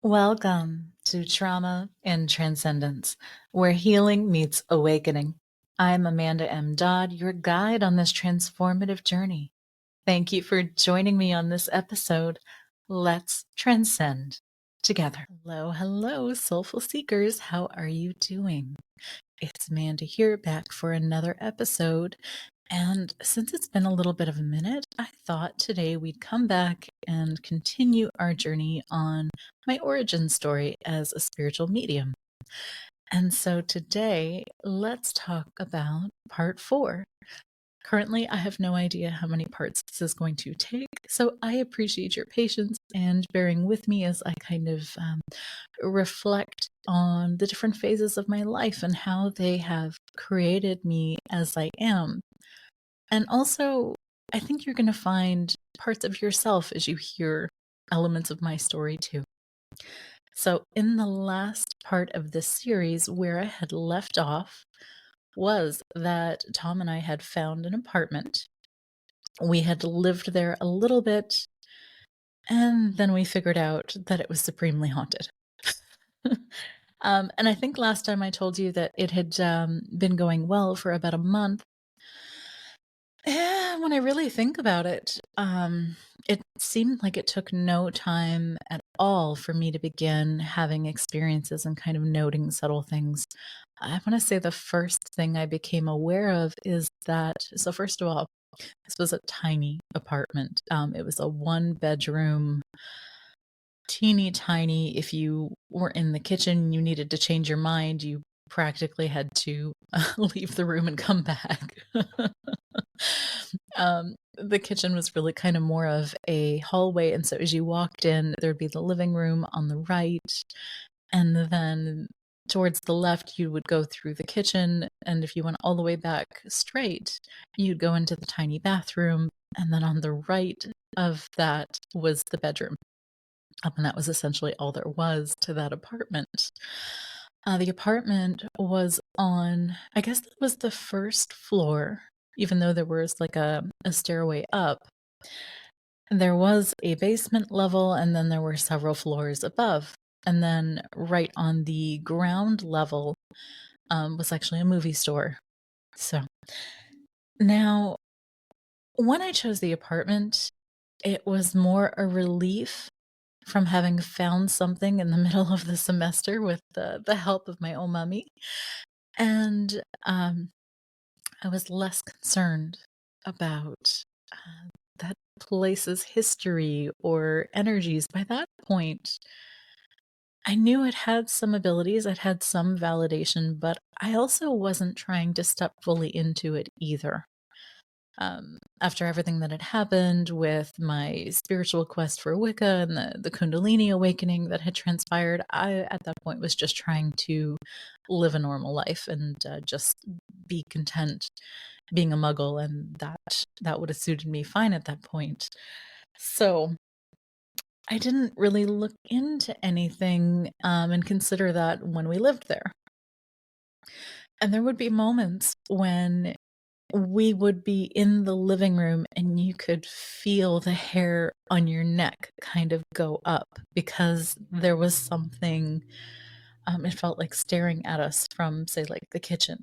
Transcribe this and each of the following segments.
Welcome to Trauma and Transcendence, where healing meets awakening. I'm Amanda M. Dodd, your guide on this transformative journey. Thank you for joining me on this episode. Let's transcend together. Hello, soulful seekers. How are you doing? It's Amanda here, back for another episode. And since it's been a little bit of a minute, I thought today we'd come back and continue our journey on my origin story as a spiritual medium. And so today, let's talk about part 4. Currently, I have no idea how many parts this is going to take, so I appreciate your patience and bearing with me as I kind of reflect on the different phases of my life and how they have created me as I am. And also, I think you're going to find parts of yourself as you hear elements of my story too. So, in the last part of this series, where I had left off was that Tom and I had found an apartment. We had lived there a little bit, and then we figured out that it was supremely haunted. And I think last time I told you that it had been going well for about a month. Yeah, when I really think about it, it seemed like it took no time at all for me to begin having experiences and kind of noting subtle things. I want to say the first thing I became aware of is that, so first of all, this was a tiny apartment. It was a 1-bedroom, teeny tiny. If you were in the kitchen, you needed to change your mind, you practically had to leave the room and come back. The kitchen was really kind of more of a hallway, and so as you walked in, there'd be the living room on the right, and then towards the left, you would go through the kitchen, and if you went all the way back straight, you'd go into the tiny bathroom, and then on the right of that was the bedroom. And that was essentially all there was to that apartment. The apartment was on, I guess it was the first floor, even though there was like a stairway up. There was a basement level, and then there were several floors above. And then right on the ground level was actually a movie store. So now, when I chose the apartment, it was more a relief from having found something in the middle of the semester with the help of my own mummy. And I was less concerned about that place's history or energies. By that point, I knew it had some abilities, it had some validation, but I also wasn't trying to step fully into it either. After everything that had happened with my spiritual quest for Wicca and the Kundalini awakening that had transpired, I, at that point, was just trying to live a normal life and just be content being a muggle, and that would have suited me fine at that point. So I didn't really look into anything and consider that when we lived there. And there would be moments when we would be in the living room and you could feel the hair on your neck kind of go up because there was something, it felt like staring at us from, say, like the kitchen,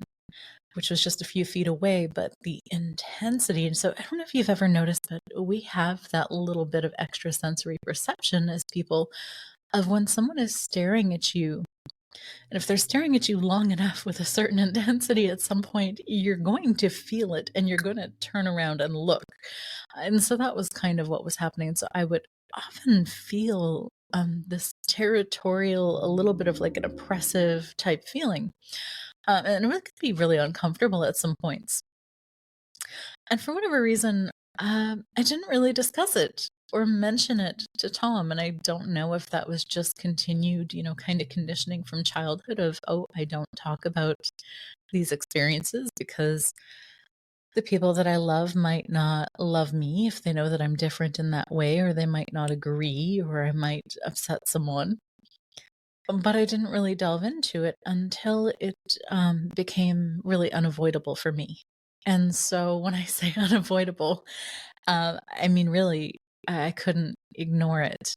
which was just a few feet away, but the intensity. And so I don't know if you've ever noticed, but we have that little bit of extrasensory perception as people of when someone is staring at you. And if they're staring at you long enough with a certain intensity, at some point you're going to feel it and you're going to turn around and look. And so that was kind of what was happening. And so I would often feel this territorial, a little bit of like an oppressive type feeling. And it could be really uncomfortable at some points. And for whatever reason, I didn't really discuss it or mention it to Tom. And I don't know if that was just continued, kind of conditioning from childhood of, oh, I don't talk about these experiences because the people that I love might not love me if they know that I'm different in that way, or they might not agree, or I might upset someone. But I didn't really delve into it until it became really unavoidable for me. And so when I say unavoidable, I mean, really, I couldn't ignore it.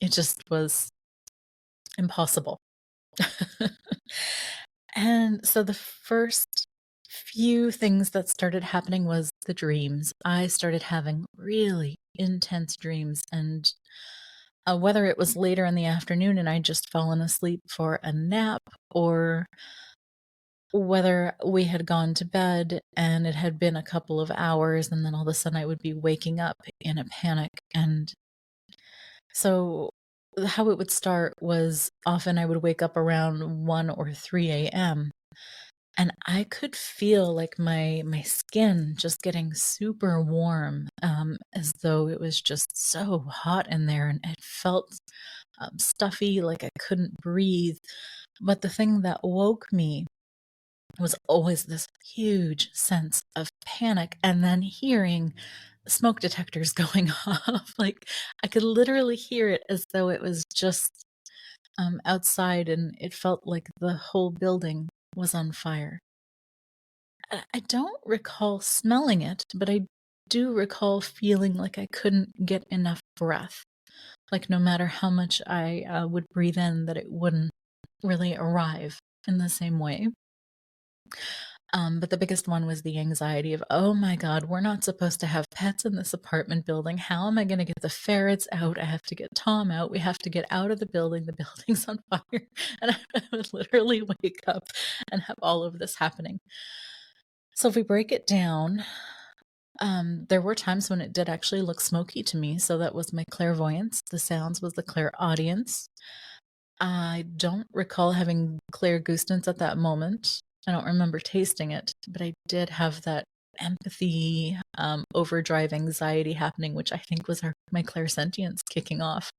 It just was impossible. And so the first few things that started happening was the dreams. I started having really intense dreams, and whether it was later in the afternoon and I'd just fallen asleep for a nap, or whether we had gone to bed and it had been a couple of hours, and then all of a sudden I would be waking up in a panic. And so how it would start was often I would wake up around 1 or 3 a.m. and I could feel like my skin just getting super warm, as though it was just so hot in there, and it felt stuffy, like I couldn't breathe. But the thing that woke me was always this huge sense of panic, and then hearing smoke detectors going off. Like, I could literally hear it as though it was just outside, and it felt like the whole building was on fire. I don't recall smelling it, but I do recall feeling like I couldn't get enough breath. Like, no matter how much I would breathe in, that it wouldn't really arrive in the same way. But the biggest one was the anxiety of, oh my God, we're not supposed to have pets in this apartment building. How am I going to get the ferrets out? I have to get Tom out. We have to get out of the building. The building's on fire. And I would literally wake up and have all of this happening. So if we break it down, there were times when it did actually look smoky to me. So that was my clairvoyance. The sounds was the clairaudience. I don't recall having clairgustance at that moment. I don't remember tasting it, but I did have that empathy, overdrive anxiety happening, which I think was my clairsentience kicking off.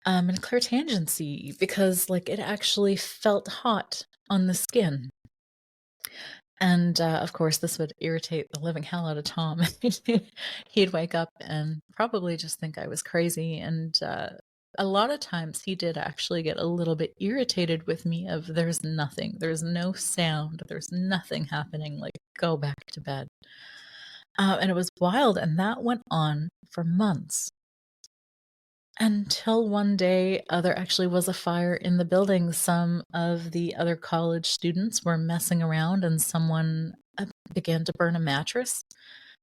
And clairtangency, because like it actually felt hot on the skin. And of course, this would irritate the living hell out of Tom. He'd wake up and probably just think I was crazy. And a lot of times he did actually get a little bit irritated with me of there's nothing, there's no sound, there's nothing happening, like go back to bed. And it was wild, and that went on for months. Until one day, there actually was a fire in the building. Some of the other college students were messing around, and someone began to burn a mattress,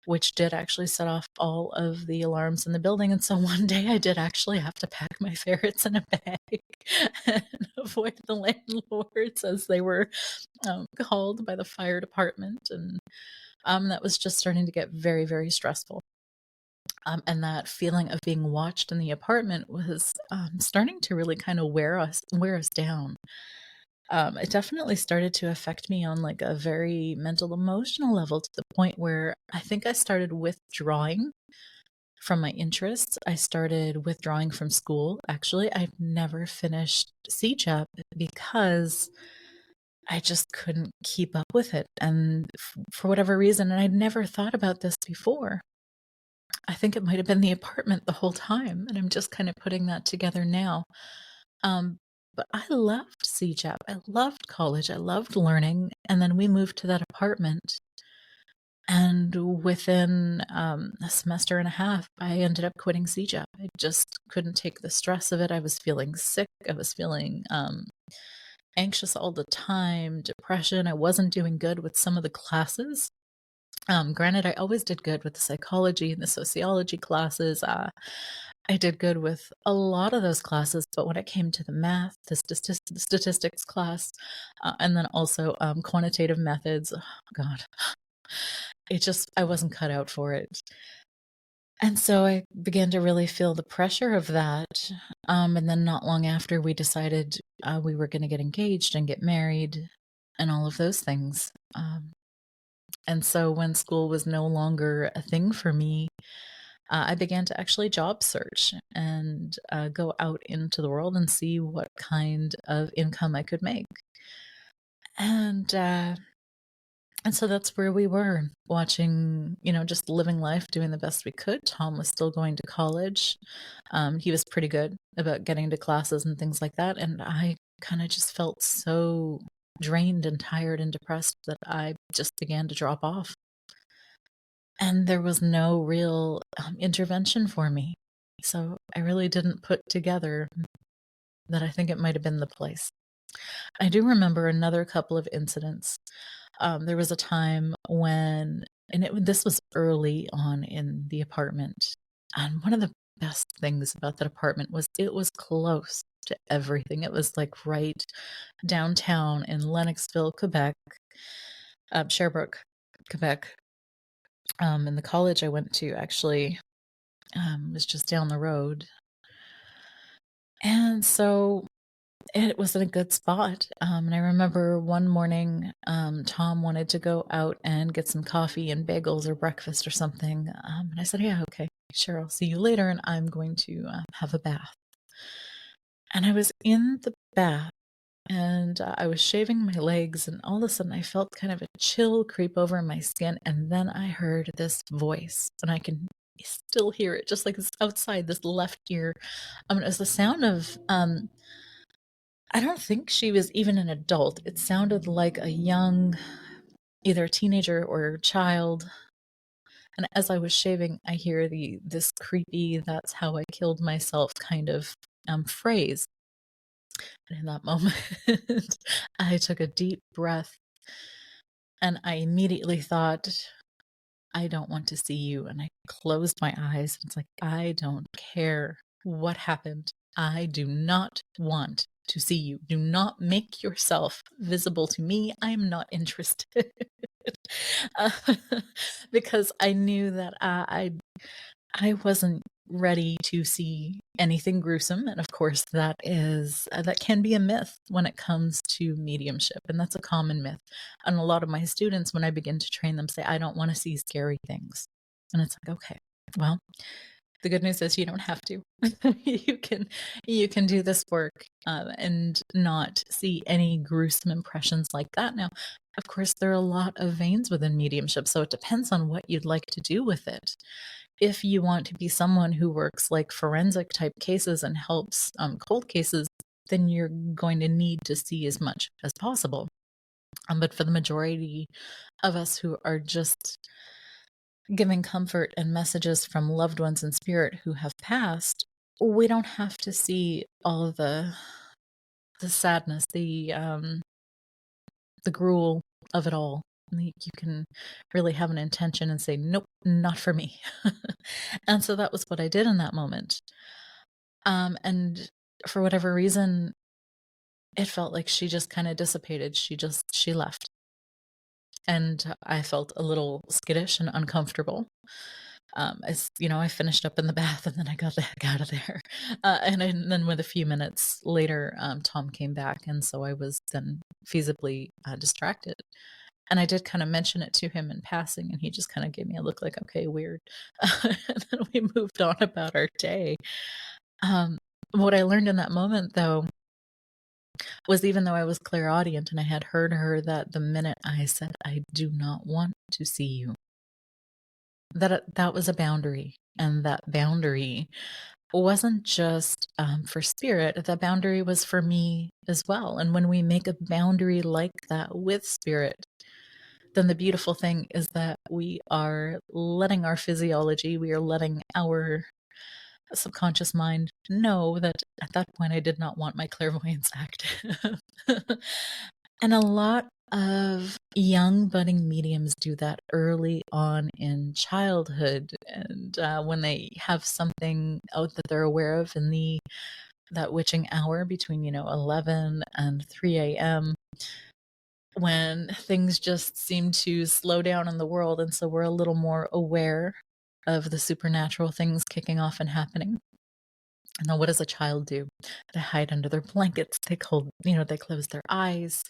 which did actually set off all of the alarms in the building. And so one day I did actually have to pack my ferrets in a bag and avoid the landlords as they were called by the fire department. And that was just starting to get very, very stressful. And that feeling of being watched in the apartment was starting to really kind of wear us down. It definitely started to affect me on like a very mental, emotional level, to the point where I think I started withdrawing from my interests. I started withdrawing from school. Actually, I've never finished CJAP because I just couldn't keep up with it. And for whatever reason, and I'd never thought about this before, I think it might have been the apartment the whole time, and I'm just kind of putting that together now. Um, but I loved CJAP. I loved college. I loved learning. And then we moved to that apartment. And within a semester and a half, I ended up quitting CJAP. I just couldn't take the stress of it. I was feeling sick. I was feeling anxious all the time, depression. I wasn't doing good with some of the classes. Granted, I always did good with the psychology and the sociology classes. I did good with a lot of those classes, but when it came to the math, the statistics class, and then also quantitative methods, oh God, I wasn't cut out for it. And so I began to really feel the pressure of that. And then not long after, we decided we were going to get engaged and get married and all of those things. And so when school was no longer a thing for me, I began to actually job search and go out into the world and see what kind of income I could make. And so that's where we were, watching, just living life, doing the best we could. Tom was still going to college. He was pretty good about getting to classes and things like that. And I kind of just felt so drained and tired and depressed that I just began to drop off. And there was no real intervention for me. So I really didn't put together that I think it might have been the place. I do remember another couple of incidents. There was a time when, this was early on in the apartment, and one of the best things about that apartment was it was close to everything. It was like right downtown in Lennoxville, Quebec, Sherbrooke, Quebec. And the college I went to actually was just down the road. And so it was in a good spot. And I remember one morning, Tom wanted to go out and get some coffee and bagels or breakfast or something. And I said, yeah, okay, sure, I'll see you later. And I'm going to have a bath. And I was in the bath and I was shaving my legs. And all of a sudden, I felt kind of a chill creep over my skin. And then I heard this voice, and I can still hear it just like it's outside this left ear. It was the sound of I don't think she was even an adult. It sounded like a young, either a teenager or a child. And as I was shaving, I hear this creepy "that's how I killed myself" kind of phrase. And in that moment, I took a deep breath and I immediately thought, I don't want to see you. And I closed my eyes. It's like, I don't care what happened. I do not want to see you. Do not make yourself visible to me. I'm not interested. Uh, because I knew that I wasn't ready to see anything gruesome, and of course that can be a myth when it comes to mediumship, and that's a common myth. And a lot of my students, when I begin to train them, say, I don't want to see scary things. And it's like, okay, well, the good news is you don't have to. you can you can do this work and not see any gruesome impressions like that. Now, of course, there are a lot of veins within mediumship, so it depends on what you'd like to do with it. If you want to be someone who works like forensic type cases and helps cold cases, then you're going to need to see as much as possible. But for the majority of us who are just giving comfort and messages from loved ones in spirit who have passed, we don't have to see all of the sadness, the gruel of it all. You can really have an intention and say, nope, not for me. And so that was what I did in that moment. And for whatever reason, it felt like she just kind of dissipated. She left. And I felt a little skittish and uncomfortable. I finished up in the bath and then I got the heck out of there. And then with a few minutes later, Tom came back. And so I was then feasibly distracted. And I did kind of mention it to him in passing, and he just kind of gave me a look like, okay, weird. And then we moved on about our day. What I learned in that moment, though, was even though I was clairaudient and I had heard her, that the minute I said, I do not want to see you, that was a boundary. And that boundary wasn't just for spirit, that boundary was for me as well. And when we make a boundary like that with spirit, then the beautiful thing is that we are letting our physiology, we are letting our subconscious mind know that at that point I did not want my clairvoyance active. And a lot of young budding mediums do that early on in childhood. And when they have something out that they're aware of in that witching hour between 11 and 3 a.m., when things just seem to slow down in the world, and so we're a little more aware of the supernatural things kicking off and happening. Now, what does a child do? They hide under their blankets. They close their eyes,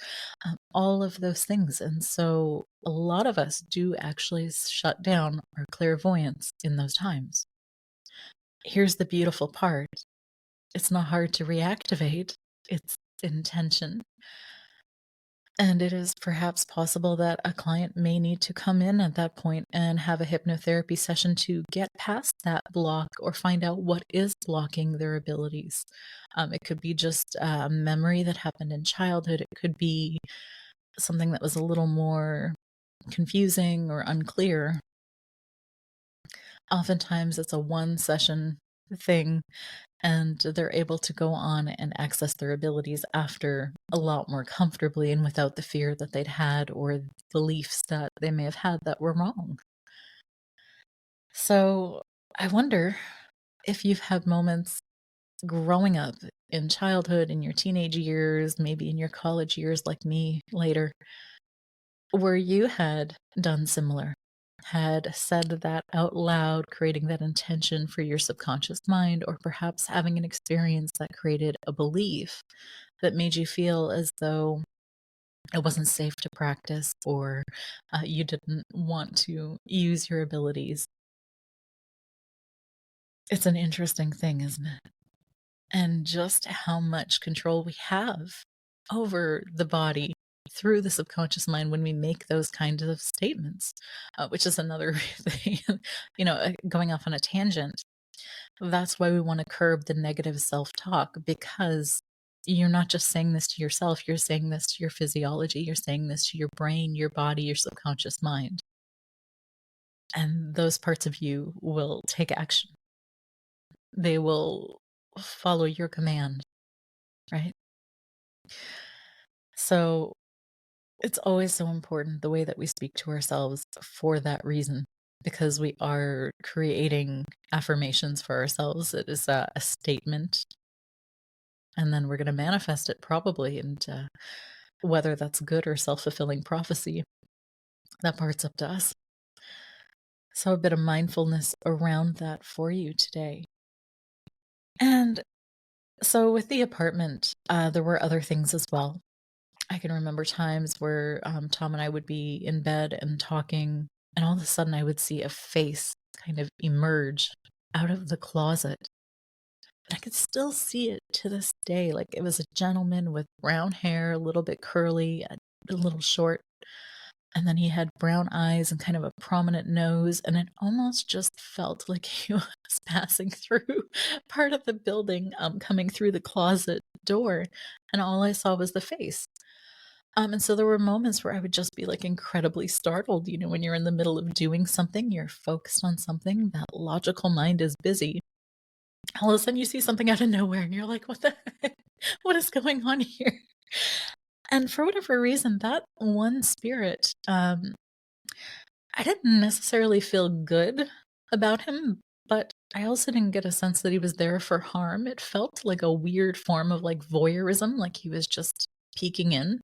all of those things. And so a lot of us do actually shut down our clairvoyance in those times. Here's the beautiful part. It's not hard to reactivate. It's intention. And it is perhaps possible that a client may need to come in at that point and have a hypnotherapy session to get past that block or find out what is blocking their abilities. It could be just a memory that happened in childhood. It could be something that was a little more confusing or unclear. Oftentimes it's a one session thing, and they're able to go on and access their abilities after a lot more comfortably and without the fear that they'd had or beliefs that they may have had that were wrong. So I wonder if you've had moments growing up in childhood, in your teenage years, maybe in your college years like me later, where you had done similar, had said that out loud, creating that intention for your subconscious mind, or perhaps having an experience that created a belief that made you feel as though it wasn't safe to practice or you didn't want to use your abilities. It's an interesting thing, isn't it? And just how much control we have over the body through the subconscious mind when we make those kinds of statements, which is another thing, going off on a tangent. That's why we want to curb the negative self talk, because you're not just saying this to yourself, you're saying this to your physiology, you're saying this to your brain, your body, your subconscious mind. And those parts of you will take action. They will follow your command, right? So it's always so important the way that we speak to ourselves for that reason, because we are creating affirmations for ourselves. It is a statement, and then we're going to manifest it probably. And whether that's good or self fulfilling prophecy, that part's up to us. So, a bit of mindfulness around that for you today. And so, with the apartment, there were other things as well. I can remember times where Tom and I would be in bed and talking, and all of a sudden I would see a face kind of emerge out of the closet. And I could still see it to this day. Like it was a gentleman with brown hair, a little bit curly, a little short. And then he had brown eyes and kind of a prominent nose. And it almost just felt like he was passing through part of the building, coming through the closet door. And all I saw was the face. And so there were moments where I would just be like incredibly startled. When you're in the middle of doing something, you're focused on something, that logical mind is busy. All of a sudden you see something out of nowhere and you're like, what the heck? What is going on here? And for whatever reason, that one spirit, I didn't necessarily feel good about him, but I also didn't get a sense that he was there for harm. It felt like a weird form of like voyeurism, like he was just peeking in.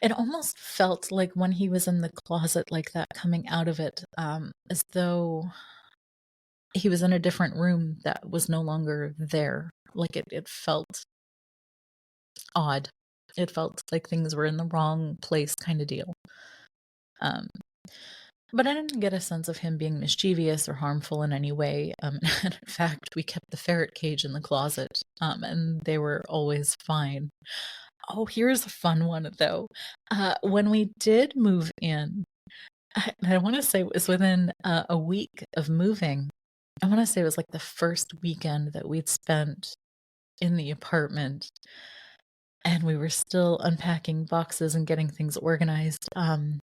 It almost felt like when he was in the closet like that, coming out of it, as though he was in a different room that was no longer there. Like it felt odd. It felt like things were in the wrong place kind of deal. Um, but I didn't get a sense of him being mischievous or harmful in any way. In fact, we kept the ferret cage in the closet, and they were always fine. Oh, here's a fun one, though. When we did move in, I want to say it was within a week of moving. I want to say it was like the first weekend that we'd spent in the apartment, and we were still unpacking boxes and getting things organized. And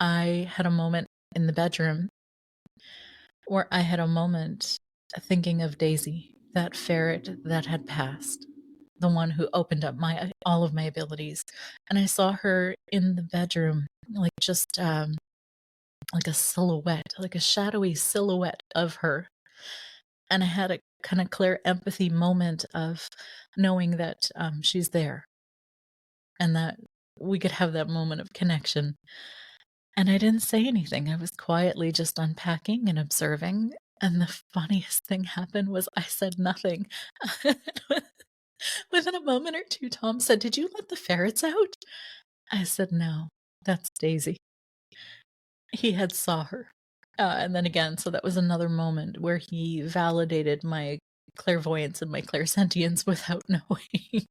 I had a moment in the bedroom where I had a moment thinking of Daisy, that ferret that had passed, the one who opened up all of my abilities. And I saw her in the bedroom, like just like a silhouette, like a shadowy silhouette of her. And I had a kind of clear empathy moment of knowing that she's there and that we could have that moment of connection. And I didn't say anything. I was quietly just unpacking and observing. And the funniest thing happened was I said nothing. Within a moment or two, Tom said, "Did you let the ferrets out?" I said, "No, that's Daisy." He had saw her. And then again, so that was another moment where he validated my clairvoyance and my clairsentience without knowing,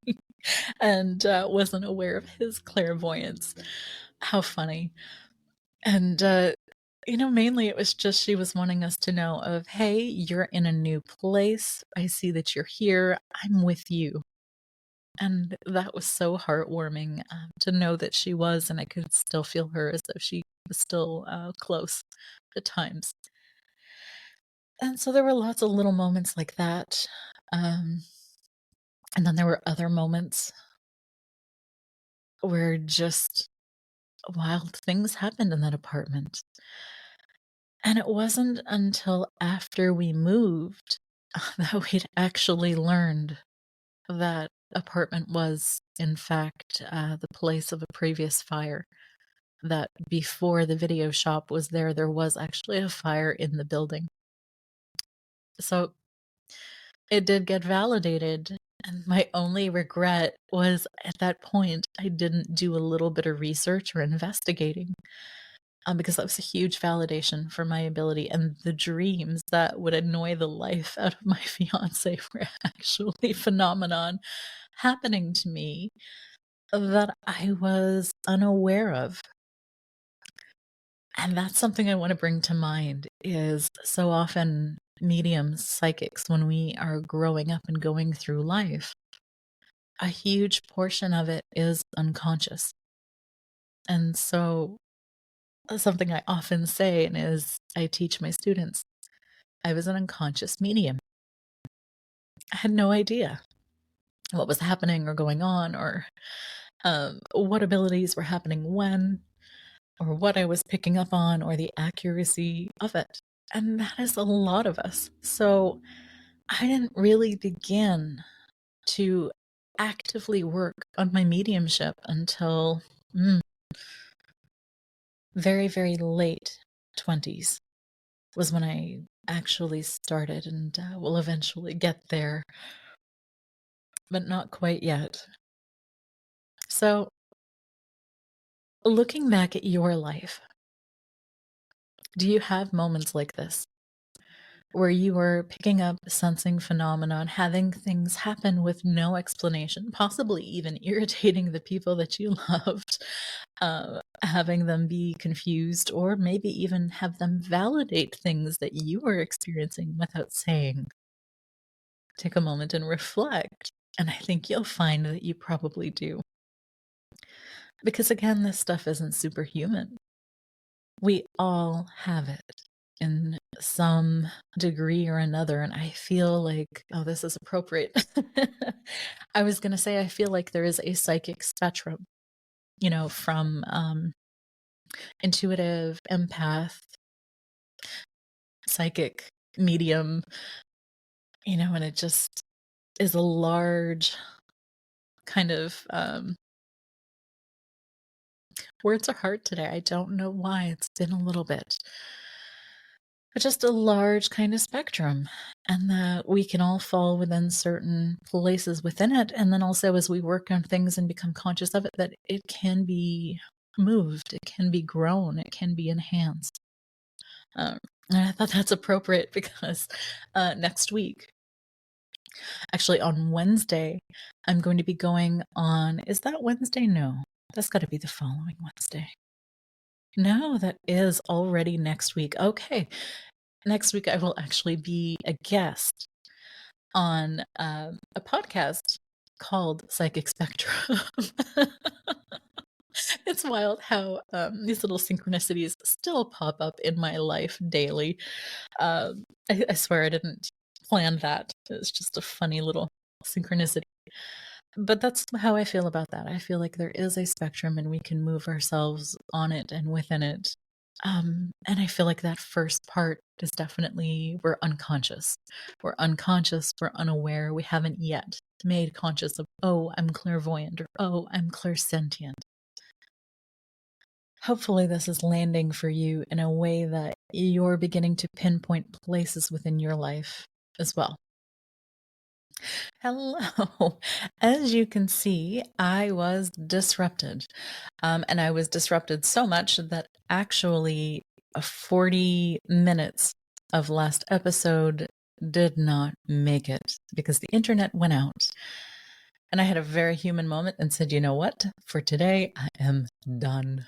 and wasn't aware of his clairvoyance. How funny. And mainly it was just she was wanting us to know of, hey, you're in a new place. I see that you're here. I'm with you. And that was so heartwarming to know that she was, and I could still feel her as though she was still close at times. And so there were lots of little moments like that. Um, and then there were other moments where just wild things happened in that apartment. And it wasn't until after we moved that we'd actually learned that apartment was, in fact, the place of a previous fire. That before the video shop was there was actually a fire in the building. So it did get validated. And my only regret was at that point, I didn't do a little bit of research or investigating. Because that was a huge validation for my ability, and the dreams that would annoy the life out of my fiance were actually phenomenon happening to me that I was unaware of. And that's something I want to bring to mind is so often mediums, psychics, when we are growing up and going through life, a huge portion of it is unconscious. And so something I often say and is I teach my students, I was an unconscious medium. I had no idea what was happening or going on or what abilities were happening when or what I was picking up on or the accuracy of it. And that is a lot of us. So I didn't really begin to actively work on my mediumship until very, very late 20s was when I actually started, and will eventually get there, but not quite yet. So, looking back at your life, do you have moments like this where you were picking up, sensing phenomenon, having things happen with no explanation, possibly even irritating the people that you loved, having them be confused, or maybe even have them validate things that you were experiencing without saying? Take a moment and reflect, and I think you'll find that you probably do. Because again, this stuff isn't superhuman. We all have it in some degree or another, and I feel like, oh, this is appropriate. I was going to say, I feel like there is a psychic spectrum, from intuitive, empath, psychic, medium, and it just is a large kind of words are hard today. I don't know why. It's been a little bit. But just a large kind of spectrum, and that we can all fall within certain places within it. And then also, as we work on things and become conscious of it, that it can be moved, it can be grown, it can be enhanced. And I thought that's appropriate because next week, actually on Wednesday, I'm going to be going on. Is that Wednesday? No, that's got to be the following Wednesday. No, that is already next week. Okay. Next week, I will actually be a guest on a podcast called Psychic Spectrum. It's wild how these little synchronicities still pop up in my life daily. I swear I didn't plan that. It's just a funny little synchronicity. But that's how I feel about that. I feel like there is a spectrum and we can move ourselves on it and within it. And I feel like that first part is definitely we're unconscious. We're unconscious, we're unaware, we haven't yet made conscious of, oh, I'm clairvoyant or oh, I'm clairsentient. Hopefully, this is landing for you in a way that you're beginning to pinpoint places within your life as well. Hello. As you can see, I was disrupted. And I was disrupted so much that actually 40 minutes of last episode did not make it because the internet went out. And I had a very human moment and said, you know what? For today, I am done.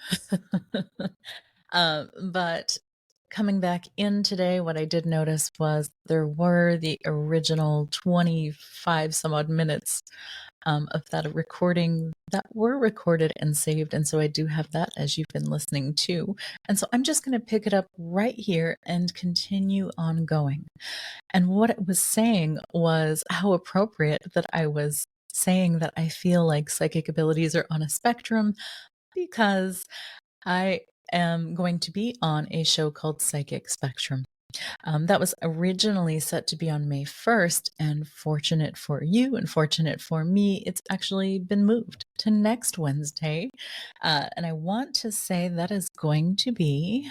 But coming back in today, what I did notice was there were the original 25 some odd minutes of that recording that were recorded and saved. And so I do have that as you've been listening to. And so I'm just going to pick it up right here and continue on going. And what it was saying was how appropriate that I was saying that I feel like psychic abilities are on a spectrum because I am going to be on a show called Psychic Spectrum. That was originally set to be on May 1st, and fortunate for you and fortunate for me, it's actually been moved to next Wednesday. And I want to say that is going to be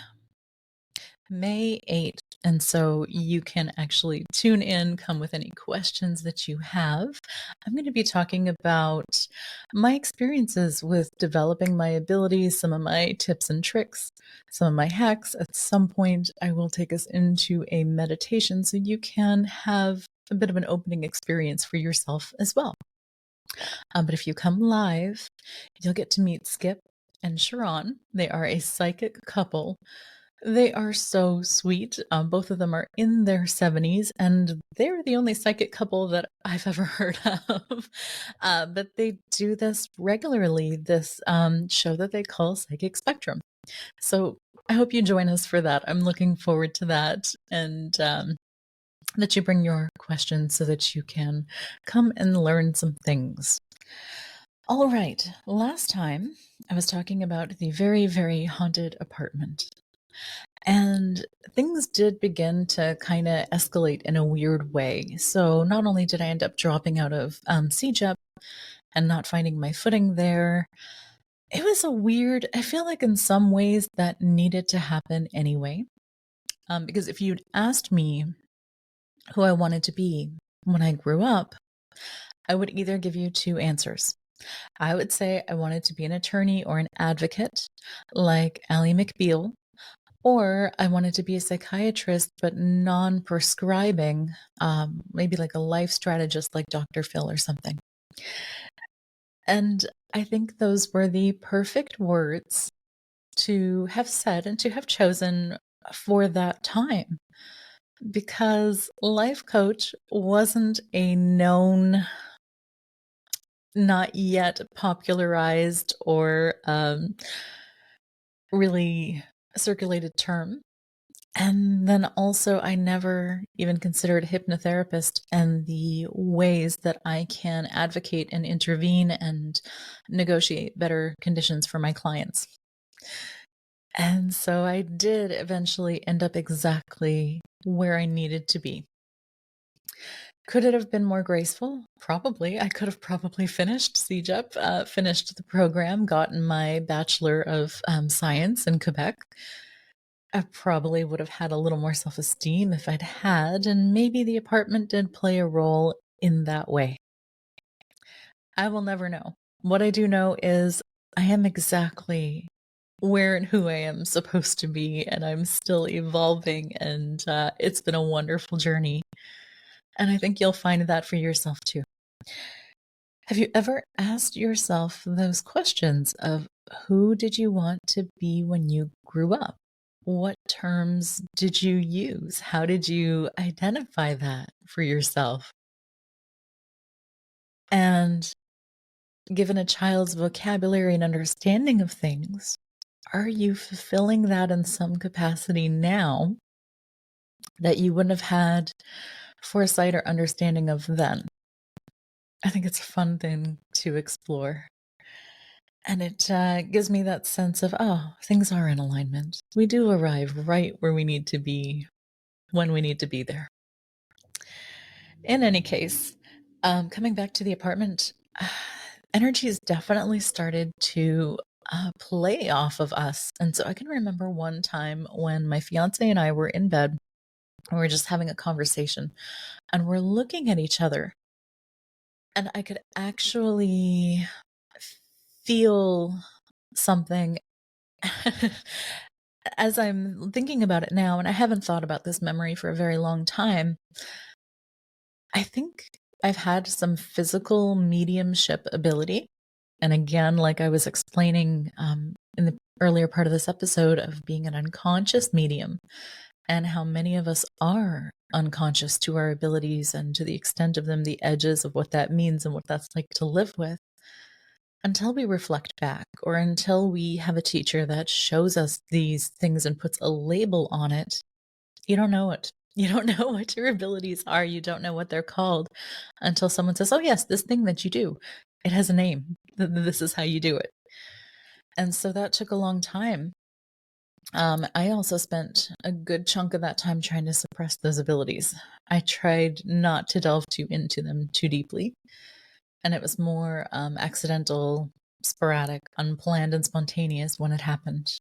May 8th. And so you can actually tune in, come with any questions that you have. I'm going to be talking about my experiences with developing my abilities, some of my tips and tricks, some of my hacks. At some point, I will take us into a meditation so you can have a bit of an opening experience for yourself as well. But if you come live, you'll get to meet Skip and Sharon. They are a psychic couple. They are so sweet. Both of them are in their 70s, and they're the only psychic couple that I've ever heard of. But they do this regularly, this show that they call Psychic Spectrum. So I hope you join us for that. I'm looking forward to that, and that you bring your questions so that you can come and learn some things. All right, last time I was talking about the very, very haunted apartment. And things did begin to kind of escalate in a weird way. So not only did I end up dropping out of CJEP and not finding my footing there, it was a weird, I feel like in some ways that needed to happen anyway. Because if you'd asked me who I wanted to be when I grew up, I would either give you two answers. I would say I wanted to be an attorney or an advocate like Ally McBeal, or I wanted to be a psychiatrist, but non-prescribing, maybe like a life strategist like Dr. Phil or something. And I think those were the perfect words to have said and to have chosen for that time, because life coach wasn't a known, not yet popularized or really circulated term. And then also, I never even considered hypnotherapist and the ways that I can advocate and intervene and negotiate better conditions for my clients. And so I did eventually end up exactly where I needed to be. Could it have been more graceful? Probably. I could have probably finished CJEP, finished the program, gotten my Bachelor of Science in Quebec. I probably would have had a little more self-esteem if I'd had, and maybe the apartment did play a role in that way. I will never know. What I do know is I am exactly where and who I am supposed to be, and I'm still evolving, and it's been a wonderful journey. And I think you'll find that for yourself too. Have you ever asked yourself those questions of who did you want to be when you grew up? What terms did you use? How did you identify that for yourself? And given a child's vocabulary and understanding of things, are you fulfilling that in some capacity now that you wouldn't have had foresight or understanding of then? I think it's a fun thing to explore. And it gives me that sense of, oh, things are in alignment. We do arrive right where we need to be when we need to be there. In any case, coming back to the apartment, energy has definitely started to play off of us. And so I can remember one time when my fiance and I were in bed, and we were just having a conversation, and we're looking at each other. And I could actually feel something as I'm thinking about it now, and I haven't thought about this memory for a very long time. I think I've had some physical mediumship ability. And again, like I was explaining in the earlier part of this episode of being an unconscious medium and how many of us are unconscious to our abilities and to the extent of them, the edges of what that means and what that's like to live with, until we reflect back or until we have a teacher that shows us these things and puts a label on it. You don't know it. You don't know what your abilities are. You don't know what they're called until someone says, "Oh, yes, this thing that you do, it has a name. This is how you do it." And so that took a long time. I also spent a good chunk of that time trying to suppress those abilities. I tried not to delve too into them too deeply, and it was more accidental, sporadic, unplanned, and spontaneous when it happened.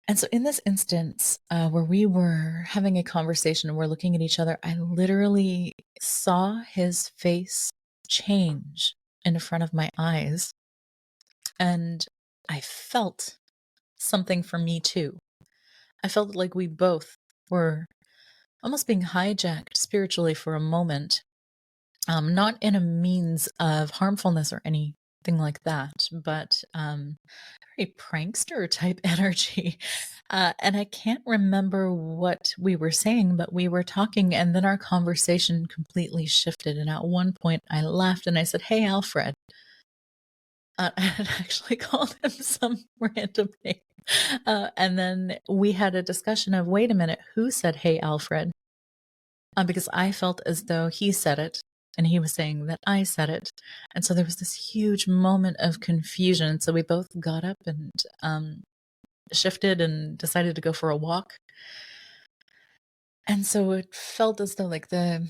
And so, in this instance, where we were having a conversation and we're looking at each other, I literally saw his face change in front of my eyes, and I felt something for me too. I felt like we both were almost being hijacked spiritually for a moment, not in a means of harmfulness or anything like that, but very prankster type energy. And I can't remember what we were saying, but we were talking, and then our conversation completely shifted. And at one point, I laughed and I said, "Hey, Alfred." I had actually called him some random name. And then we had a discussion of, wait a minute, who said, "Hey, Alfred?" Because I felt as though he said it and he was saying that I said it. And so there was this huge moment of confusion. So we both got up and shifted and decided to go for a walk. And so it felt as though like the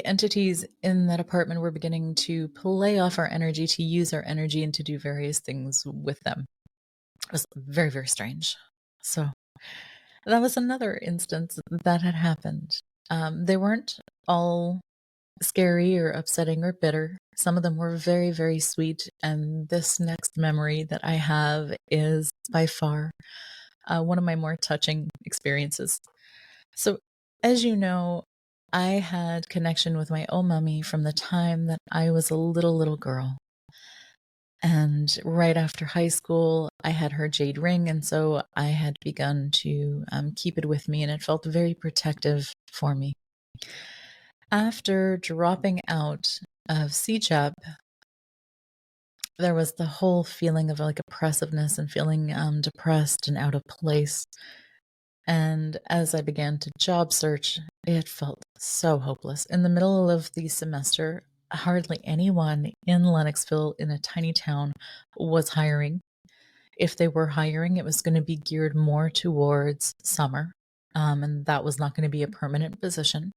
entities in that apartment were beginning to play off our energy, to use our energy and to do various things with them. It was very, very strange. So that was another instance that had happened. They weren't all scary or upsetting or bitter. Some of them were very, very sweet. And this next memory that I have is by far one of my more touching experiences. So, as you know, I had connection with my own mummy from the time that I was a little girl. And right after high school, I had her jade ring. And so I had begun to keep it with me, and it felt very protective for me. After dropping out of CJAP, there was the whole feeling of like oppressiveness and feeling depressed and out of place. And as I began to job search, it felt so hopeless. In the middle of the semester, hardly anyone in Lennoxville, in a tiny town, was hiring. If they were hiring, it was going to be geared more towards summer, and that was not going to be a permanent position.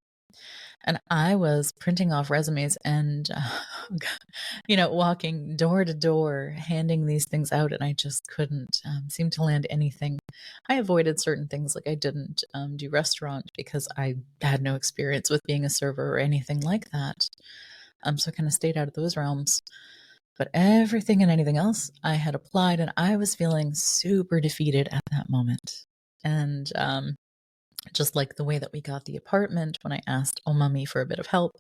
And I was printing off resumes and, walking door to door, handing these things out, and I just couldn't seem to land anything. I avoided certain things, like I didn't do restaurant because I had no experience with being a server or anything like that. So I kind of stayed out of those realms. But everything and anything else I had applied, and I was feeling super defeated at that moment. And just like the way that we got the apartment, when I asked Mummy for a bit of help,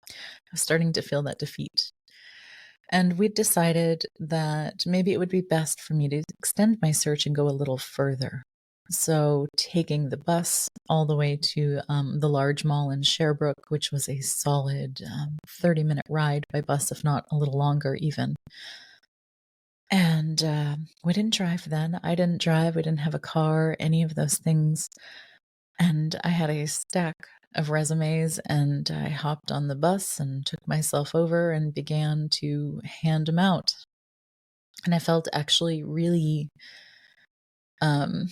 I was starting to feel that defeat. And we decided that maybe it would be best for me to extend my search and go a little further. So, taking the bus all the way to the large mall in Sherbrooke, which was a solid 30-minute ride by bus, if not a little longer, even. And we didn't drive then. I didn't drive. We didn't have a car, any of those things. And I had a stack of resumes, and I hopped on the bus and took myself over and began to hand them out. And I felt actually really um,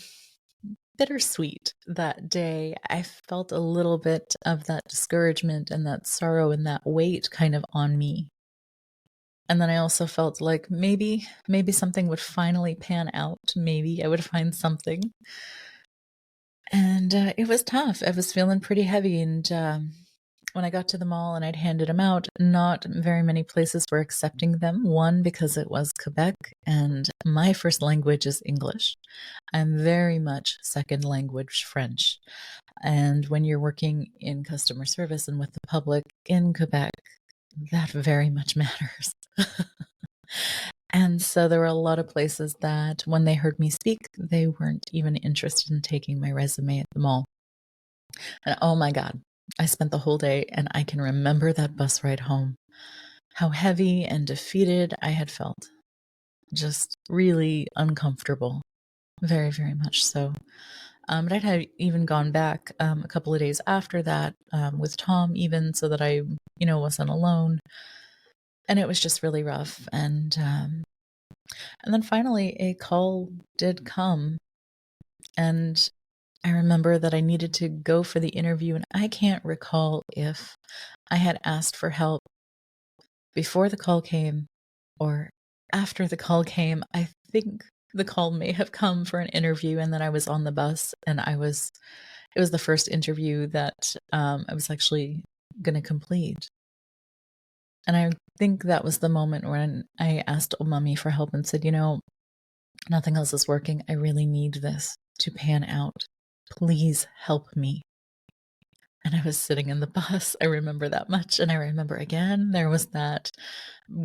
bittersweet that day. I felt a little bit of that discouragement and that sorrow and that weight kind of on me. And then I also felt like maybe something would finally pan out. Maybe I would find something. And it was tough. I was feeling pretty heavy. And when I got to the mall and I'd handed them out, not very many places were accepting them. One, because it was Quebec and my first language is English. I'm very much second language French. And when you're working in customer service and with the public in Quebec, that very much matters. And so there were a lot of places that when they heard me speak, they weren't even interested in taking my resume at the mall. And oh my God, I spent the whole day and I can remember that bus ride home, how heavy and defeated I had felt, just really uncomfortable, very, very much so. But I had even gone back a couple of days after that with Tom, even so that I, wasn't alone. And it was just really rough. And then finally, a call did come, and I remember that I needed to go for the interview, and I can't recall if I had asked for help before the call came or after the call came. I think the call may have come for an interview, and then I was on the bus, and it was the first interview that I was actually going to complete. And I think that was the moment when I asked old mommy for help and said, nothing else is working. I really need this to pan out. Please help me. And I was sitting in the bus. I remember that much. And I remember again, there was that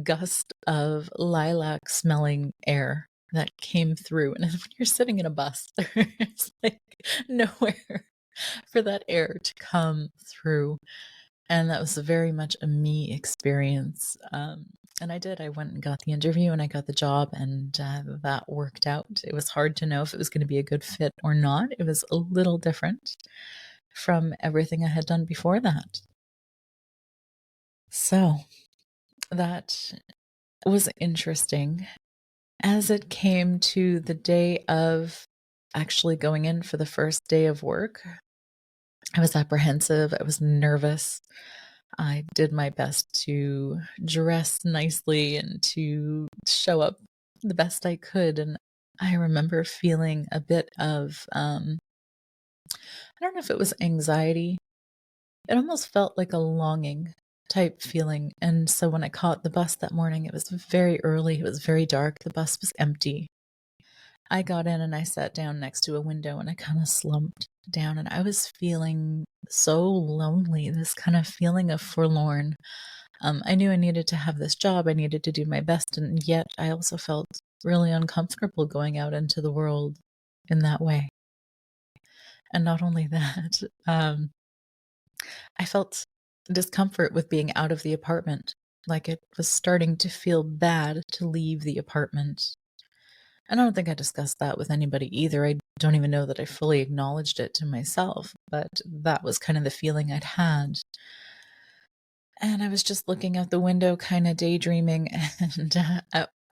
gust of lilac smelling air that came through. And when you're sitting in a bus, there's like nowhere for that air to come through. And that was very much a me experience. And I did. I went and got the interview and I got the job, and that worked out. It was hard to know if it was going to be a good fit or not. It was a little different from everything I had done before that. So that was interesting. As it came to the day of actually going in for the first day of work, I was apprehensive. I was nervous. I did my best to dress nicely and to show up the best I could. And I remember feeling a bit of, I don't know if it was anxiety. It almost felt like a longing type feeling. And so when I caught the bus that morning, it was very early. It was very dark. The bus was empty. I got in and I sat down next to a window and I kind of slumped down, and I was feeling so lonely, this kind of feeling of forlorn. I knew I needed to have this job. I needed to do my best. And yet I also felt really uncomfortable going out into the world in that way. And not only that, I felt discomfort with being out of the apartment. Like it was starting to feel bad to leave the apartment. And I don't think I discussed that with anybody either. I don't even know that I fully acknowledged it to myself, but that was kind of the feeling I'd had. And I was just looking out the window, kind of daydreaming, and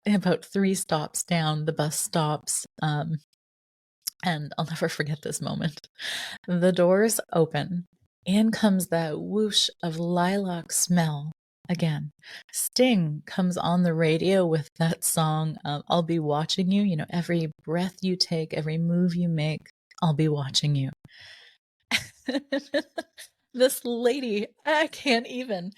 about 3 stops down, the bus stops. And I'll never forget this moment. The doors open. In comes that whoosh of lilac smell again. Sting comes on the radio with that song, I'll Be Watching You. Every breath you take, every move you make, I'll be watching you. This lady, I can't even.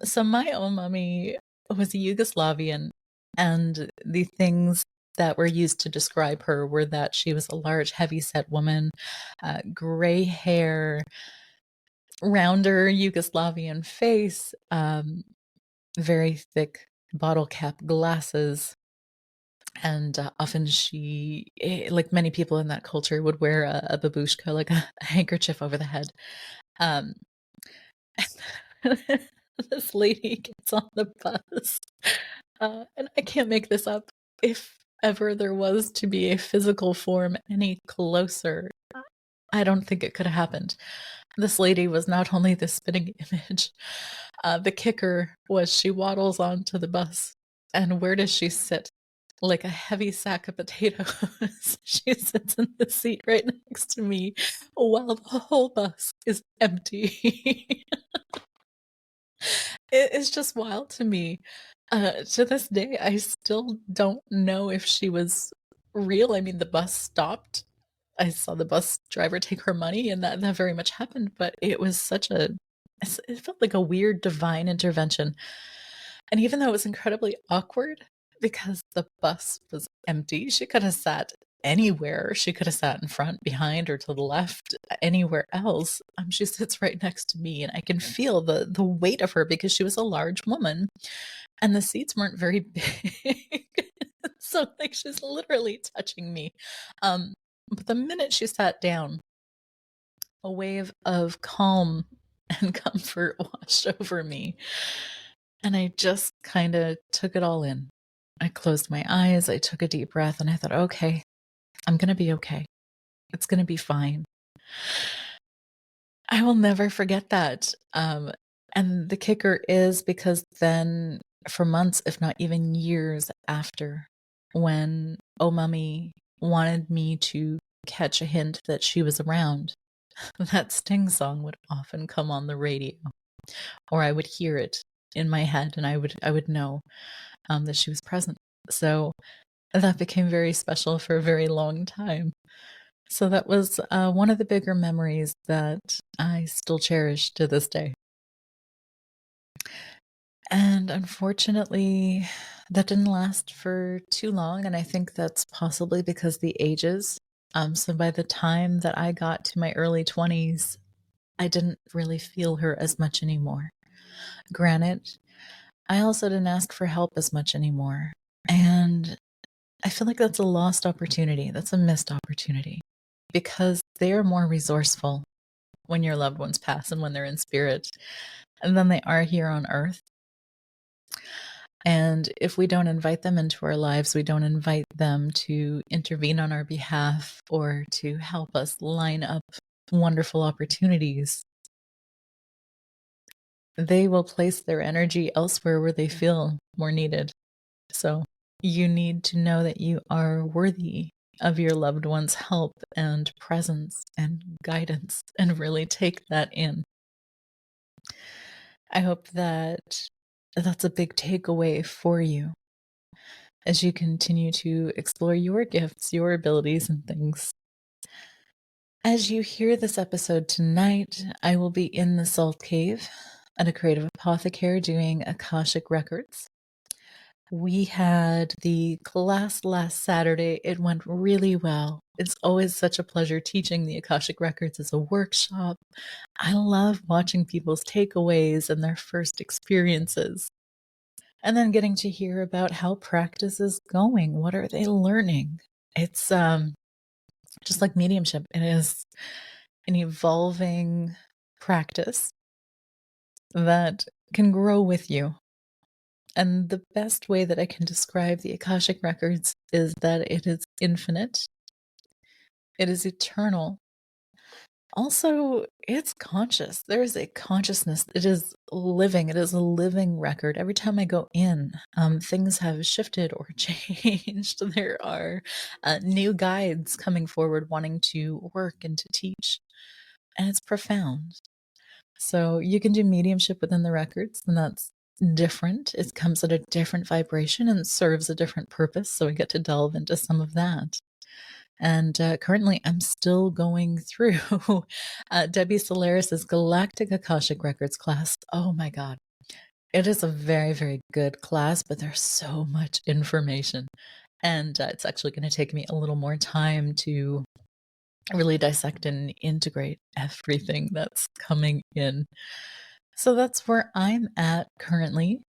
So my own mommy was Yugoslavian, and the things that were used to describe her were that she was a large, heavy-set woman, gray hair, rounder Yugoslavian face, very thick bottle cap glasses. And often she, like many people in that culture, would wear a babushka, like a handkerchief over the head. Um, this lady gets on the bus, and I can't make this up. If ever there was to be a physical form any closer, I don't think it could have happened. This lady was not only the spitting image, the kicker was she waddles onto the bus, and where does she sit? Like a heavy sack of potatoes. She sits in the seat right next to me while the whole bus is empty. It is just wild to me. To this day, I still don't know if she was real. I mean, the bus stopped. I saw the bus driver take her money, and that very much happened, but it was it felt like a weird divine intervention. And even though it was incredibly awkward because the bus was empty, she could have sat anywhere. She could have sat in front, behind, or to the left, anywhere else. She sits right next to me, and I can feel the weight of her because she was a large woman, and the seats weren't very big. So like she's literally touching me. But the minute she sat down, a wave of calm and comfort washed over me. And I just kind of took it all in. I closed my eyes, I took a deep breath, and I thought, okay, I'm going to be okay. It's going to be fine. I will never forget that. And the kicker is because then for months, if not even years after, when Oh Mummy wanted me to catch a hint that she was around, that Sting song would often come on the radio, or I would hear it in my head, and I would know that she was present. So that became very special for a very long time. So that was one of the bigger memories that I still cherish to this day. And unfortunately, that didn't last for too long. And I think that's possibly because the ages. So by the time that I got to my early 20s, I didn't really feel her as much anymore. Granted, I also didn't ask for help as much anymore. And I feel like that's a lost opportunity. That's a missed opportunity because they are more resourceful when your loved ones pass and when they're in spirit than they are here on earth. And if we don't invite them into our lives, we don't invite them to intervene on our behalf or to help us line up wonderful opportunities, they will place their energy elsewhere where they feel more needed. So you need to know that you are worthy of your loved one's help and presence and guidance, and really take that in. I hope that that's a big takeaway for you as you continue to explore your gifts, your abilities, and things. As you hear this episode tonight, I will be in the Salt Cave at a creative apothecary doing Akashic Records. We had the class last Saturday. It went really well. It's always such a pleasure teaching the Akashic Records as a workshop. I love watching people's takeaways and their first experiences. And then getting to hear about how practice is going. What are they learning? It's just like mediumship. It is an evolving practice that can grow with you. And the best way that I can describe the Akashic Records is that it is infinite, it is eternal. Also, it's conscious. There is a consciousness. It is living. It is a living record. Every time I go in, things have shifted or changed. There are new guides coming forward wanting to work and to teach. And it's profound. So you can do mediumship within the records, and that's different. It comes at a different vibration and serves a different purpose. So we get to delve into some of that. And currently, I'm still going through Debbie Solaris's Galactic Akashic Records class. Oh my God. It is a very, very good class, but there's so much information. And it's actually going to take me a little more time to really dissect and integrate everything that's coming in. So that's where I'm at currently.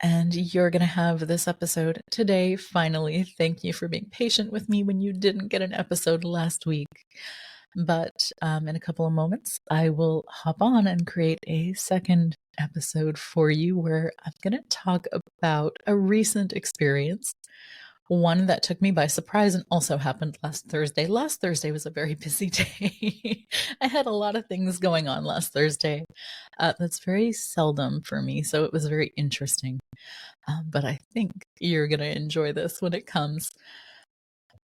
And you're going to have this episode today, finally. Thank you for being patient with me when you didn't get an episode last week. But in a couple of moments, I will hop on and create a second episode for you where I'm going to talk about a recent experience, one that took me by surprise and also happened last Thursday. Last Thursday was a very busy day. I had a lot of things going on last Thursday. That's very seldom for me, so it was very interesting. But I think you're going to enjoy this when it comes.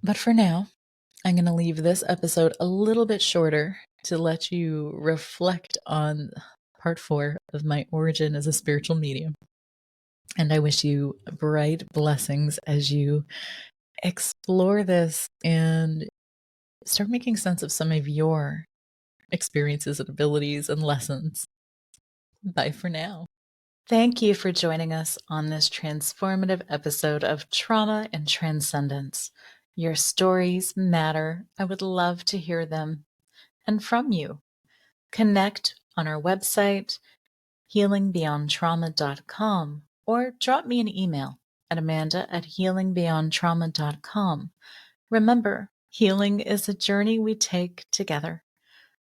But for now, I'm going to leave this episode a little bit shorter to let you reflect on part 4 of my origin as a spiritual medium. And I wish you bright blessings as you explore this and start making sense of some of your experiences and abilities and lessons. Bye for now. Thank you for joining us on this transformative episode of Trauma and Transcendence. Your stories matter. I would love to hear them and from you. Connect on our website, healingbeyondtrauma.com, or drop me an email at amanda@healingbeyondtrauma.com. Remember, healing is a journey we take together.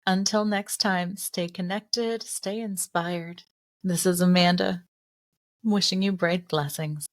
Until next time, stay connected, stay inspired. This is Amanda, wishing you bright blessings.